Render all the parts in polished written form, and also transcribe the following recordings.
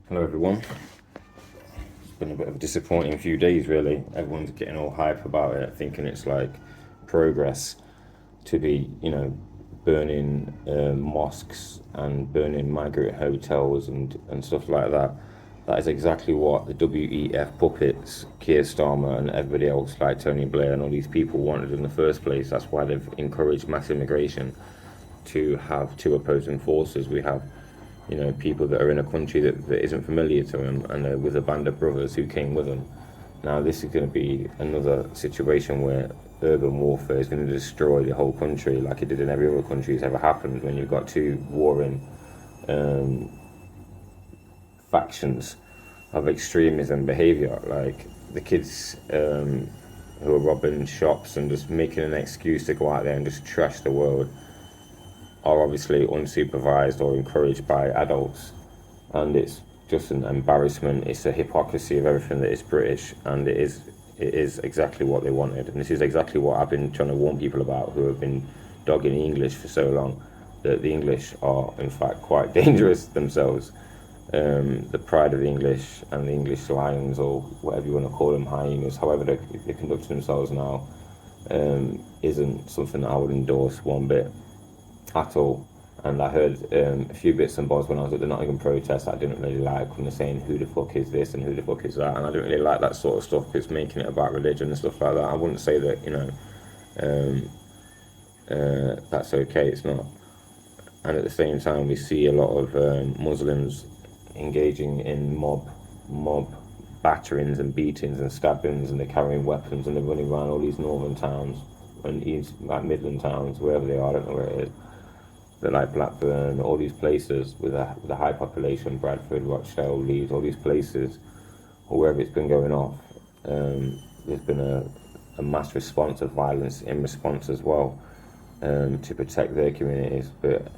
Hello everyone. It's been a bit of a disappointing few days really. Everyone's getting all hype about it, thinking it's like progress to be, burning mosques and burning migrant hotels and stuff like that. That is exactly what the WEF puppets, Keir Starmer and everybody else like Tony Blair and all these people wanted in the first place. That's why they've encouraged mass immigration to have two opposing forces. We have people that are in a country that isn't familiar to them and are with a band of brothers who came with them. Now, this is going to be another situation where urban warfare is going to destroy the whole country like it did in every other country that's ever happened when you've got two warring factions of extremism behaviour. Like the kids who are robbing shops and just making an excuse to go out there and just trash the world are obviously unsupervised or encouraged by adults, and it's just an embarrassment. It's a hypocrisy of everything that is British, and it is exactly what they wanted. And this is exactly what I've been trying to warn people about who have been dogging English for so long, that the English are in fact quite dangerous themselves. The pride of the English and the English lions, or whatever you want to call them, hyenas, however they're conducting themselves now, isn't something that I would endorse one bit at all. And I heard a few bits and bobs when I was at the Nottingham protest that I didn't really like, when they're saying who the fuck is this and who the fuck is that, and I didn't really like that sort of stuff because making it about religion and stuff like that. I wouldn't say that that's okay. It's not. And at the same time, we see a lot of Muslims engaging in mob batterings and beatings and stabbings, and they're carrying weapons and they're running around all these northern towns and east, like Midland towns, wherever they are. I don't know where it is. But like Blackburn, all these places with a high population, Bradford, Rochdale, Leeds, all these places, or wherever it's been going off, there's been a mass response of violence in response as well, to protect their communities. But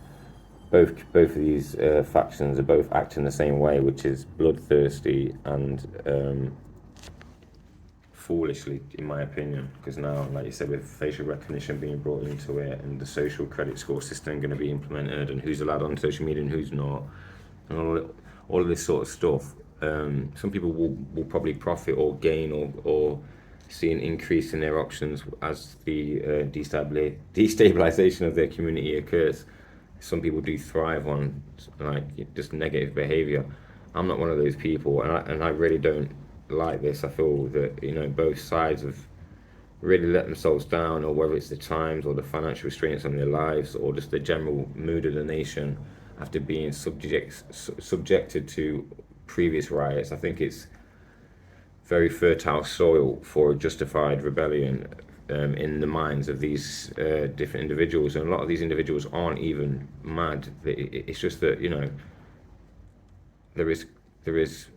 both of these factions are both acting the same way, which is bloodthirsty and foolishly, in my opinion, because now, like you said, with facial recognition being brought into it and the social credit score system going to be implemented and who's allowed on social media and who's not, and all of this sort of stuff, some people will probably profit or gain or see an increase in their options as the destabilization of their community occurs. Some people do thrive on like just negative behavior. I'm not one of those people, and I really don't like this. I feel that both sides have really let themselves down, or whether it's the times or the financial restraints on their lives, or just the general mood of the nation after being subjected to previous riots. I think it's very fertile soil for a justified rebellion in the minds of these different individuals, and a lot of these individuals aren't even mad. It's just that there is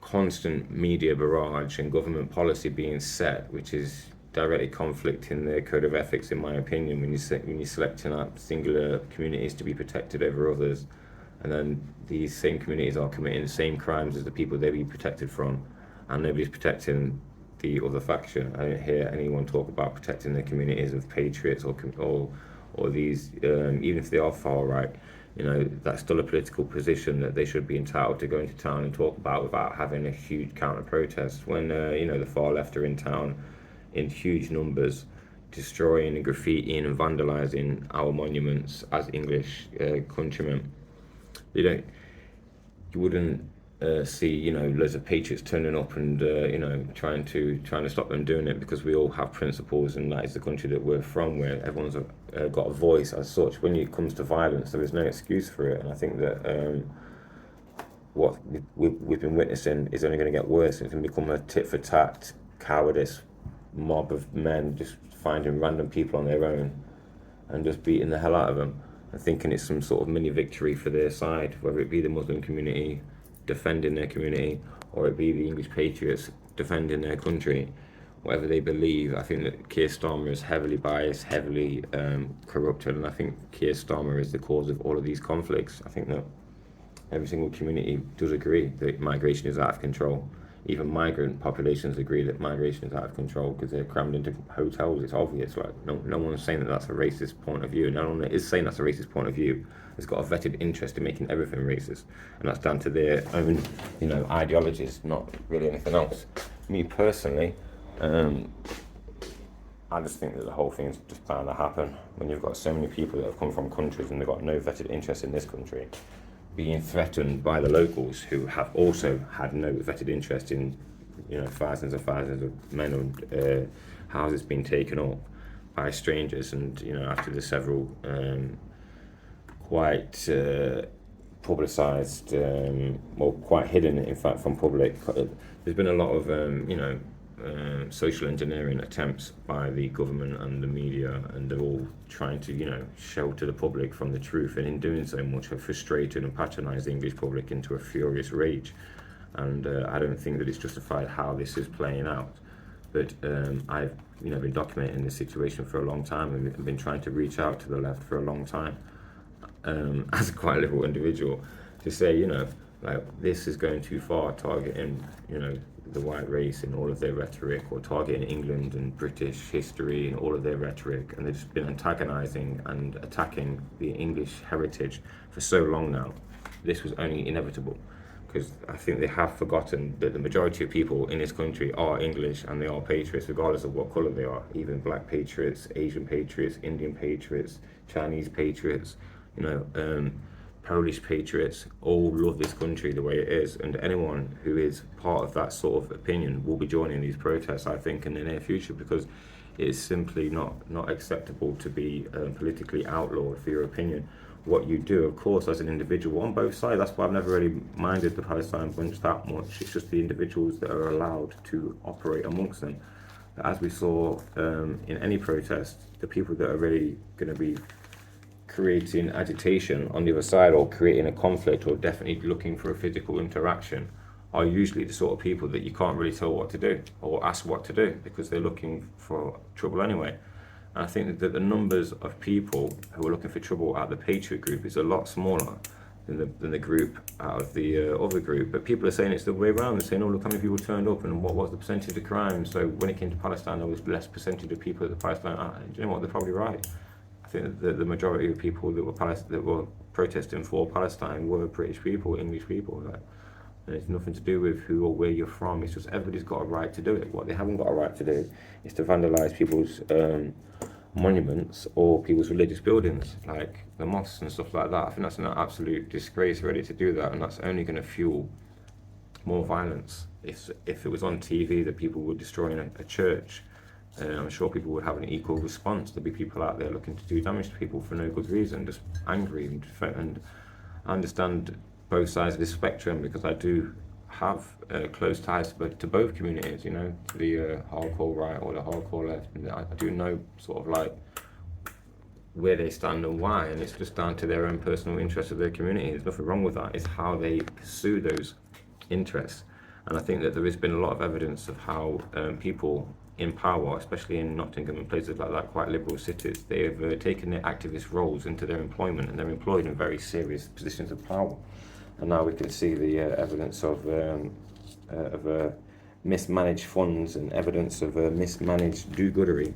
constant media barrage and government policy being set, which is directly conflicting their code of ethics, in my opinion. When you're selecting out singular communities to be protected over others, and then these same communities are committing the same crimes as the people they be protected from, and nobody's protecting the other faction. I don't hear anyone talk about protecting their communities of patriots or these, even if they are far right. That's still a political position that they should be entitled to go into town and talk about without having a huge counter protest. When the far left are in town in huge numbers, destroying and graffitiing and vandalising our monuments as English countrymen, you wouldn't see loads of patriots turning up and trying to stop them doing it, because we all have principles, and that is the country that we're from, where everyone's got a voice as such. When it comes to violence, there is no excuse for it, and I think that what we've been witnessing is only going to get worse. It's going to become a tit for tat, cowardice mob of men just finding random people on their own and just beating the hell out of them and thinking it's some sort of mini victory for their side, whether it be the Muslim community defending their community or it be the English patriots defending their country. Whatever they believe, I think that Keir Starmer is heavily biased, heavily corrupted, and I think Keir Starmer is the cause of all of these conflicts. I think that every single community does agree that migration is out of control. Even migrant populations agree that migration is out of control because they're crammed into hotels. It's obvious. Like no one's saying that that's a racist point of view. No one is saying that's a racist point of view. has got a vetted interest in making everything racist, and that's down to their own, ideologies, not really anything else. Me personally, I just think that the whole thing's just bound to happen when you've got so many people that have come from countries and they've got no vetted interest in this country being threatened by the locals who have also had no vetted interest in, thousands and thousands of men and houses being taken up by strangers. And, after the several quite publicised, quite hidden, in fact, from public, there's been a lot of, social engineering attempts by the government and the media, and they're all trying to, shelter the public from the truth, and in doing so much have frustrated and patronised the English public into a furious rage. And I don't think that it's justified how this is playing out. But I've been documenting this situation for a long time, and I've been trying to reach out to the left for a long time, as a quite liberal individual, to say, this is going too far, targeting, the white race in all of their rhetoric, or targeting England and British history in all of their rhetoric, and they've just been antagonising and attacking the English heritage for so long now. This was only inevitable, because I think they have forgotten that the majority of people in this country are English and they are patriots, regardless of what colour they are. Even black patriots, Asian patriots, Indian patriots, Chinese patriots, Polish patriots, all love this country the way it is, and anyone who is part of that sort of opinion will be joining these protests, I think, in the near future, because it's simply not acceptable to be politically outlawed for your opinion. What you do, of course, as an individual on both sides, that's why I've never really minded the Palestine bunch that much. It's just the individuals that are allowed to operate amongst them. But as we saw in any protest, the people that are really going to be creating agitation on the other side, or creating a conflict, or definitely looking for a physical interaction, are usually the sort of people that you can't really tell what to do or ask what to do, because they're looking for trouble anyway. And I think that the numbers of people who are looking for trouble at the Patriot group is a lot smaller than the group out of the other group. But people are saying it's the way around. They're saying, look how many people turned up and what was the percentage of crime. So when it came to Palestine, there was less percentage of people at the Palestine. Do you know what? They're probably right. I think that the majority of people that were protesting for Palestine were British people, English people. And it's nothing to do with who or where you're from. It's just everybody's got a right to do it. What they haven't got a right to do is to vandalise people's monuments or people's religious buildings, like the mosques and stuff like that. I think that's an absolute disgrace, really, to do that, and that's only going to fuel more violence. If it was on TV that people were destroying a church, I'm sure people would have an equal response. There'd be people out there looking to do damage to people for no good reason, just angry. And I understand both sides of this spectrum, because I do have close ties to both communities, to the hardcore right or the hardcore left. And I do know sort of like where they stand and why, and it's just down to their own personal interests of their community. There's nothing wrong with that. It's how they pursue those interests. And I think that there has been a lot of evidence of how people in power, especially in Nottingham and places like that, quite liberal cities, they have taken their activist roles into their employment, and they're employed in very serious positions of power. And now we can see the evidence of mismanaged funds and evidence of mismanaged do-goodery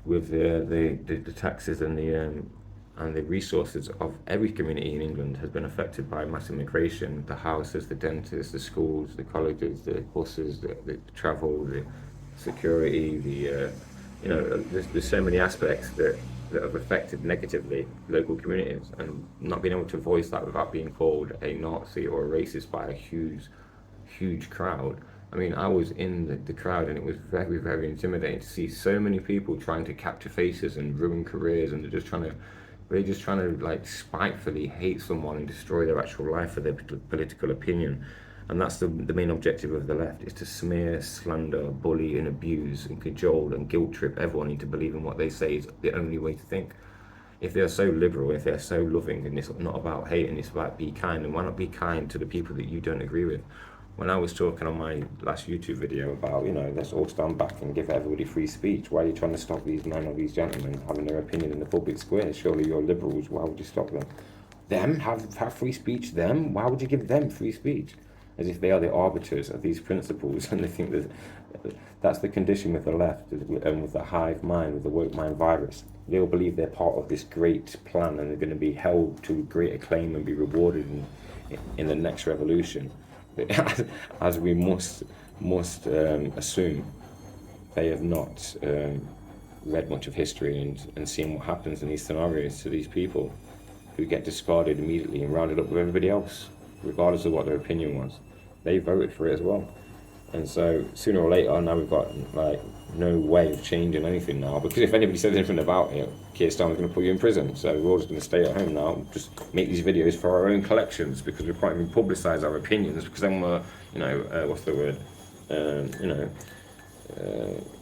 with the taxes and the resources of every community in England has been affected by mass immigration. The houses, the dentists, the schools, the colleges, the buses, the travel, the security, there's so many aspects that have affected negatively local communities, and not being able to voice that without being called a Nazi or a racist by a huge crowd. I mean, I was in the crowd, and it was very, very intimidating to see so many people trying to capture faces and ruin careers, and they're just trying to like spitefully hate someone and destroy their actual life for their political opinion. And that's the main objective of the left, is to smear, slander, bully and abuse and cajole and guilt trip everyone into believing what they say is the only way to think. If they're so liberal, if they're so loving, and it's not about hate and it's about be kind, and why not be kind to the people that you don't agree with? When I was talking on my last YouTube video about, let's all stand back and give everybody free speech, why are you trying to stop these men or these gentlemen having their opinion in the public square? Surely you're liberals, why would you stop them? Them have free speech, them? Why would you give them free speech? as if they are the arbiters of these principles, and they think that that's the condition with the left and with the hive mind, with the woke mind virus. They all believe they're part of this great plan and they're going to be held to great acclaim and be rewarded in the next revolution. As we must assume, they have not read much of history and seen what happens in these scenarios to these people who get discarded immediately and rounded up with everybody else, regardless of what their opinion was. They voted for it as well. And so sooner or later, now we've got like no way of changing anything now, because if anybody says anything about it, Keir Starmer's going to put you in prison. So we're all just going to stay at home now, just make these videos for our own collections, because we can't even publicise our opinions, because then we're, what's the word, I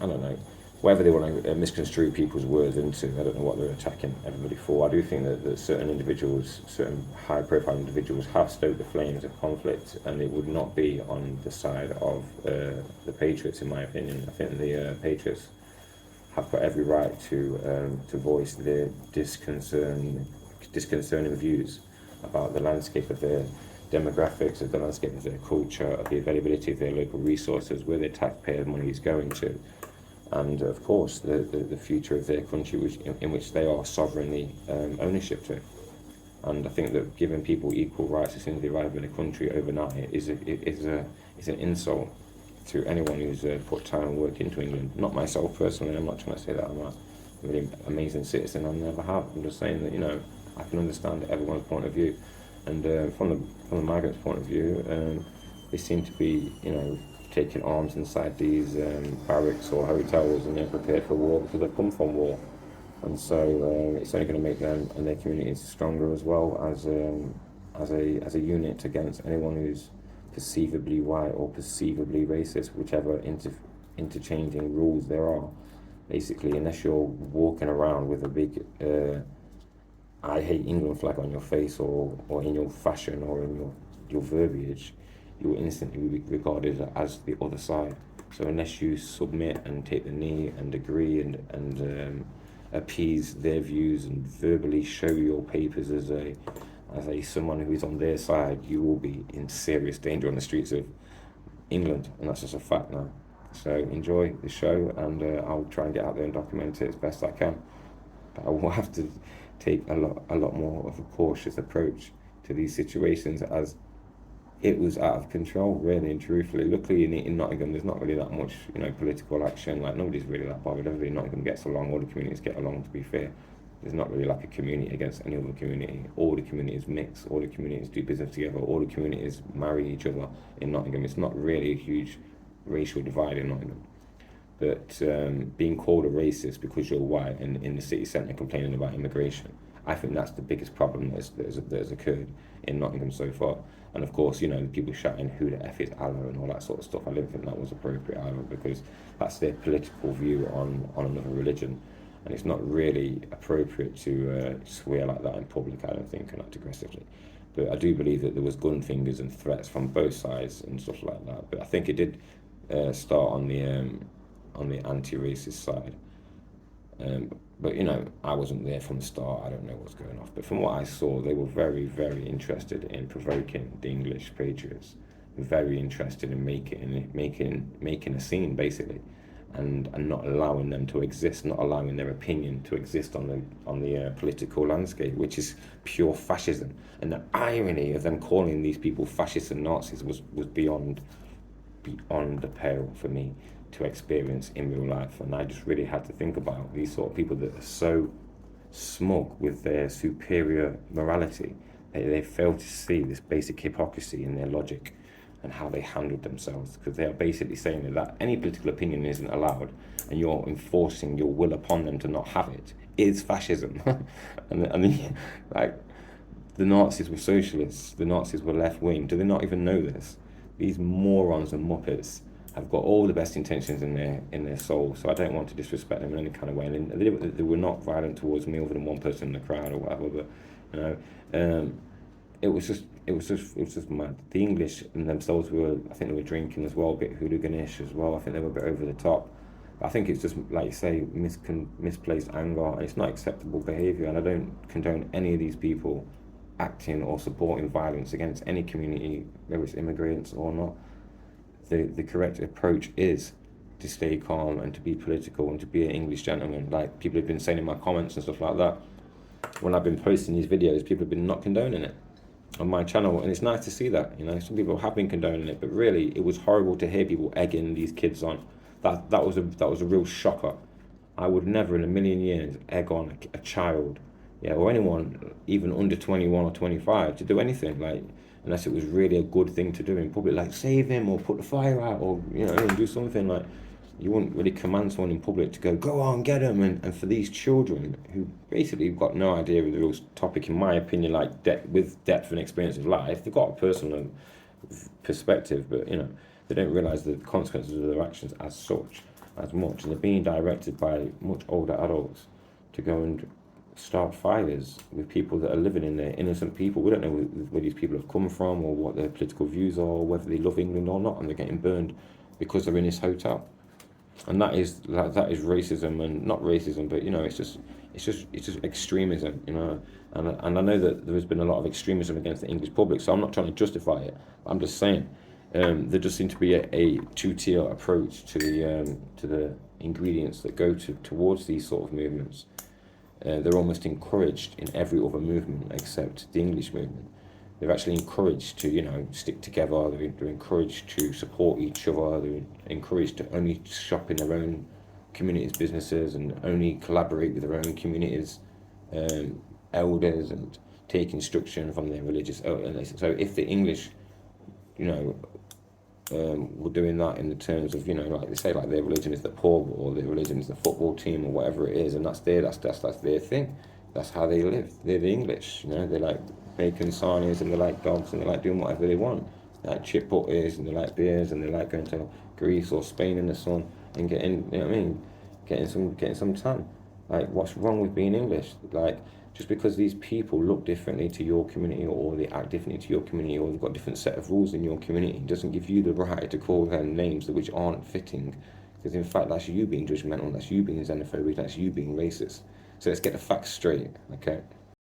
don't know, whatever they want to misconstrue people's words into. I don't know what they're attacking everybody for. I do think that certain individuals, certain high-profile individuals, have stoked the flames of conflict, and it would not be on the side of the patriots, in my opinion. I think the patriots have got every right to voice their disconcerting views about the landscape of their demographics, of the landscape of their culture, of the availability of their local resources, where their taxpayer money is going to, and of course the future of their country, in which they are sovereignly ownership to. And I think that giving people equal rights as soon as they arrive in a country overnight is an insult to anyone who's put time and work into England. Not myself personally. I'm not trying to say that I'm a really amazing citizen. I never have. I'm just saying that I can understand everyone's point of view, and from the migrants' point of view, they seem to be taking arms inside these barracks or hotels, and they're prepared for war because they've come from war. And so it's only going to make them and their communities stronger as well as a unit against anyone who's perceivably white or perceivably racist, whichever interchanging rules there are. Basically, unless you're walking around with a big I hate England flag on your face, or in your fashion, or in your verbiage, you will instantly be regarded as the other side. So unless you submit and take the knee and agree and appease their views and verbally show your papers as a someone who is on their side, you will be in serious danger on the streets of England, and that's just a fact now. So enjoy the show, and I'll try and get out there and document it as best I can. But I will have to take a lot more of a cautious approach to these situations, as it was out of control, really and truthfully. Luckily in Nottingham, there's not really that much political action. Like, nobody's really that bothered. Everybody in Nottingham gets along. All the communities get along, to be fair. There's not really like a community against any other community. All the communities mix, all the communities do business together, all the communities marry each other in Nottingham. It's not really a huge racial divide in Nottingham. But being called a racist because you're white and in the city centre complaining about immigration, I think that's the biggest problem that has occurred in Nottingham so far. And of course, people shouting who the F is Allah and all that sort of stuff. I don't think that was appropriate either, because that's their political view on another religion. And it's not really appropriate to swear like that in public, I don't think, and act aggressively. But I do believe that there was gun fingers and threats from both sides and stuff like that. But I think it did start on the anti-racist side. But I wasn't there from the start. I don't know what's going on. But from what I saw, they were very, very interested in provoking the English patriots. Very interested in making a scene, basically, and not allowing them to exist, not allowing their opinion to exist on the political landscape, which is pure fascism. And the irony of them calling these people fascists and Nazis was beyond the pale for me to experience in real life. And I just really had to think about these sort of people that are so smug with their superior morality. They fail to see this basic hypocrisy in their logic and how they handled themselves, because they are basically saying that any political opinion isn't allowed, and you're enforcing your will upon them to not have it is fascism. and like, the Nazis were socialists, the Nazis were left wing. Do they not even know this? These morons and muppets have got all the best intentions in their soul, so I don't want to disrespect them in any kind of way. And they were not violent towards me other than one person in the crowd or whatever. But it was just mad. The English and themselves I think they were drinking as well, a bit hooliganish as well. I think they were a bit over the top. I think it's just, like you say, misplaced anger, and it's not acceptable behaviour. And I don't condone any of these people acting or supporting violence against any community, whether it's immigrants or not. The correct approach is to stay calm and to be political and to be an English gentleman. Like people have been saying in my comments and stuff like that, when I've been posting these videos, people have been not condoning it on my channel, and it's nice to see that. Some people have been condoning it, but really, it was horrible to hear people egging these kids on. That was a real shocker. I would never in a million years egg on a child, or anyone even under 21 or 25 to do anything, like, unless it was really a good thing to do in public, like save him or put the fire out or do something. Like, you wouldn't really command someone in public to go on, get him. And for these children who basically have got no idea of the real topic, in my opinion, like with depth and experience of life, they've got a personal perspective, but they don't realise the consequences of their actions as much, and they're being directed by much older adults to go and start fires with people that are living in there, innocent people. We don't know where these people have come from or what their political views are, or whether they love England or not, and they're getting burned because they're in this hotel. And that is racism, and not racism, but it's just extremism, And I know that there has been a lot of extremism against the English public, so I'm not trying to justify it. I'm just saying there just seems to be a two-tier approach to the ingredients that go towards these sort of movements. They're almost encouraged in every other movement except the English movement. They're actually encouraged to, stick together. They're encouraged to support each other. They're encouraged to only shop in their own communities' businesses and only collaborate with their own communities' elders and take instruction from their religious elders. So if the English, were doing that in the terms of, like they say, like their religion is the pub or their religion is the football team or whatever it is, and that's their thing. That's how they live. They're the English, they like bacon sarnies and they like dogs and they like doing whatever they want. They like chip butters and they like beers and they like going to Greece or Spain in the sun and getting some tan. Like, what's wrong with being English? Like, just because these people look differently to your community or they act differently to your community or they've got a different set of rules in your community doesn't give you the right to call them names which aren't fitting. Because in fact, that's you being judgmental, that's you being xenophobic, that's you being racist. So let's get the facts straight, okay?